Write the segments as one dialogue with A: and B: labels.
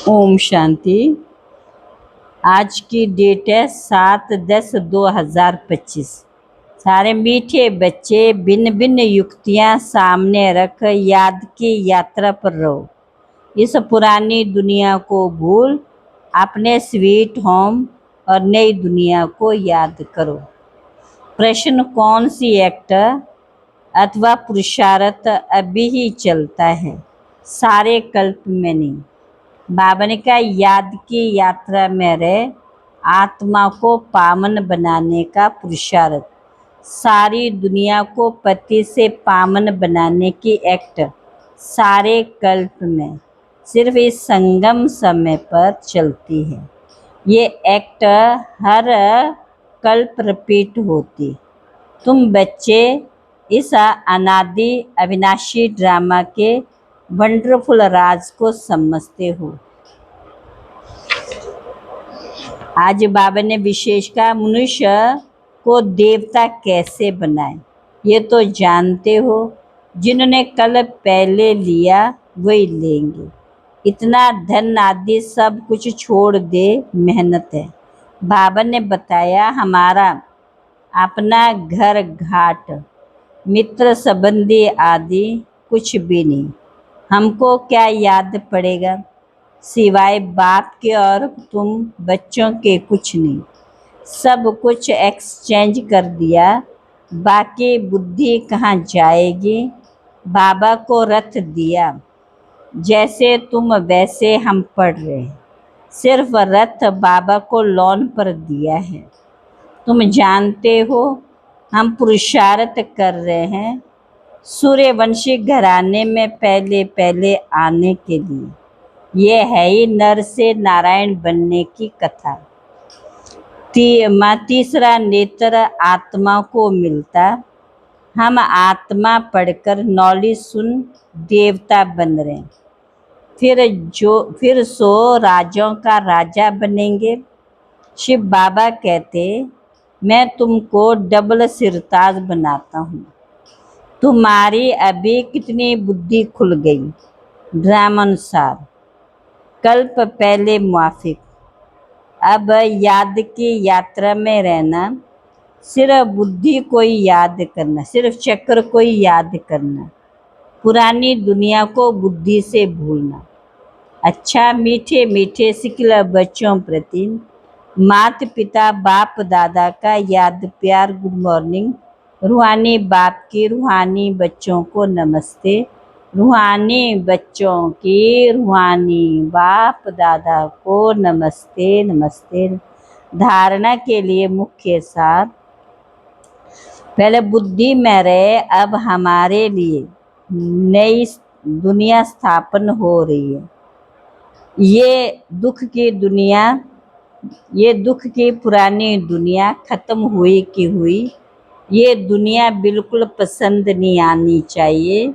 A: ओम शांति। आज की डेट है 7/10/2025। सारे मीठे बच्चे भिन्न भिन्न युक्तियां सामने रख याद की यात्रा पर रहो। इस पुरानी दुनिया को भूल अपने स्वीट होम और नई दुनिया को याद करो। प्रश्न, कौन सी एक्ट अथवा पुरुषार्थ अभी ही चलता है, सारे कल्प में नहीं। बाबा ने कहा, याद की यात्रा में रहे आत्मा को पावन बनाने का पुरुषार्थ, सारी दुनिया को पति से पावन बनाने की एक्ट सारे कल्प में सिर्फ इस संगम समय पर चलती है। ये एक्ट हर कल्प रिपीट होती। तुम बच्चे इस अनादि अविनाशी ड्रामा के वंडरफुल राज को समझते हो। आज बाबा ने विशेष कहा, मनुष्य को देवता कैसे बनाए ये तो जानते हो। जिन्होंने कल पहले लिया वही लेंगे। इतना धन आदि सब कुछ छोड़ दे, मेहनत है। बाबा ने बताया, हमारा अपना घर घाट मित्र संबंधी आदि कुछ भी नहीं। हमको क्या याद पड़ेगा सिवाय बाप के और तुम बच्चों के कुछ नहीं। सब कुछ एक्सचेंज कर दिया, बाकी बुद्धि कहाँ जाएगी। बाबा को रथ दिया, जैसे तुम वैसे हम पढ़ रहे हैं। सिर्फ रथ बाबा को लोन पर दिया है। तुम जानते हो हम पुरुषार्थ कर रहे हैं सूर्यवंशी घराने में पहले पहले आने के लिए। ये है ही नर से नारायण बनने की कथा। तीसरा नेत्र आत्मा को मिलता। हम आत्मा पढ़कर नॉलेज सुन देवता बन रहे हैं। फिर सो राजों का राजा बनेंगे। शिव बाबा कहते, मैं तुमको डबल सिरताज बनाता हूँ। तुम्हारी अभी कितनी बुद्धि खुल गई। ड्रामानुसार कल्प पहले मुआफिक। अब याद की यात्रा में रहना, सिर्फ बुद्धि को ही याद करना, सिर्फ चक्र को ही याद करना, पुरानी दुनिया को बुद्धि से भूलना। अच्छा, मीठे मीठे सिकला बच्चों प्रति माता पिता बाप दादा का याद प्यार गुड मॉर्निंग। रूहानी बाप की रूहानी बच्चों को नमस्ते। रूहानी बच्चों की रूहानी बाप दादा को नमस्ते नमस्ते। धारणा के लिए मुख्य सार, पहले बुद्धि में रहे, अब हमारे लिए नई दुनिया स्थापन हो रही है। ये दुख की पुरानी दुनिया खत्म हुई की हुई। ये दुनिया बिल्कुल पसंद नहीं आनी चाहिए।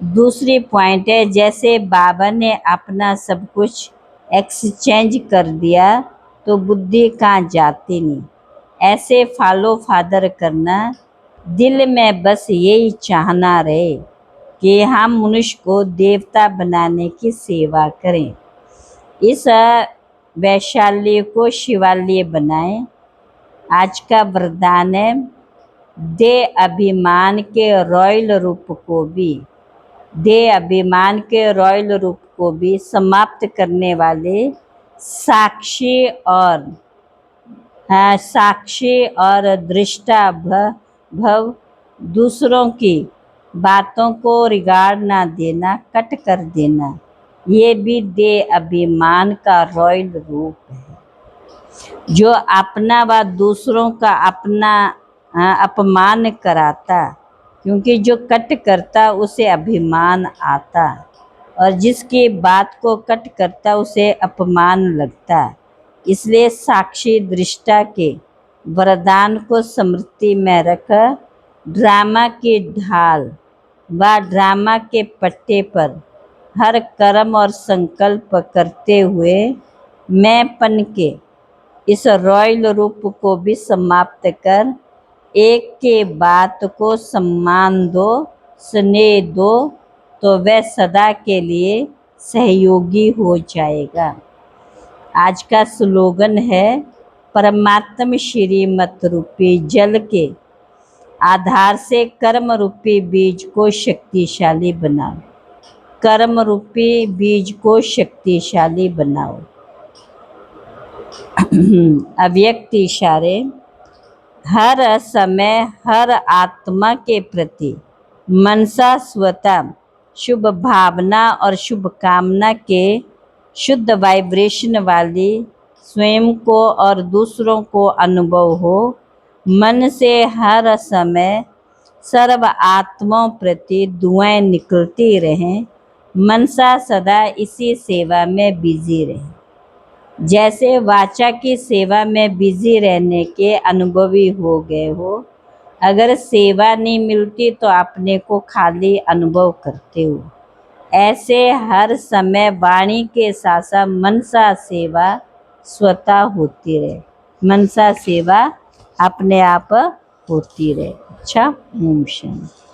A: दूसरी पॉइंट है, जैसे बाबा ने अपना सब कुछ एक्सचेंज कर दिया तो बुद्धि कहाँ जाती नहीं। ऐसे फॉलो फादर करना, दिल में बस यही चाहना रहे कि हम मनुष्य को देवता बनाने की सेवा करें। इस वैशाल्य को शिवालय बनाएं। आज का वरदान है, दे अभिमान के रॉयल रूप को भी समाप्त करने वाले साक्षी और दृष्टा भव, दूसरों की बातों को रिगार्ड ना देना, कट कर देना, ये भी दे अभिमान का रॉयल रूप है। जो अपना व दूसरों का अपना अपमान कराता, क्योंकि जो कट करता उसे अभिमान आता, और जिसकी बात को कट करता उसे अपमान लगता। इसलिए साक्षी दृष्टा के वरदान को स्मृति में रख ड्रामा की ढाल व ड्रामा के पट्टे पर हर कर्म और संकल्प करते हुए मैंपन के इस रॉयल रूप को भी समाप्त कर एक के बात को सम्मान दो, स्नेह दो, तो वह सदा के लिए सहयोगी हो जाएगा। आज का स्लोगन है, परमात्म श्रीमत रूपी जल के आधार से कर्म रूपी बीज को शक्तिशाली बनाओ। कर्म रूपी बीज को शक्तिशाली बनाओ। अव्यक्त इशारे, हर समय हर आत्मा के प्रति मनसा स्वतः शुभ भावना और शुभ कामना के शुद्ध वाइब्रेशन वाली स्वयं को और दूसरों को अनुभव हो। मन से हर समय सर्व आत्माओं प्रति दुआएं निकलती रहें। मनसा सदा इसी सेवा में बिजी रहे। जैसे वाचा की सेवा में बिजी रहने के अनुभवी हो गए हो, अगर सेवा नहीं मिलती तो अपने को खाली अनुभव करते हो। ऐसे हर समय वाणी के साथ साथ मनसा सेवा स्वतः होती रहे। मनसा सेवा अपने आप होती रहे। अच्छा, ओम शांति।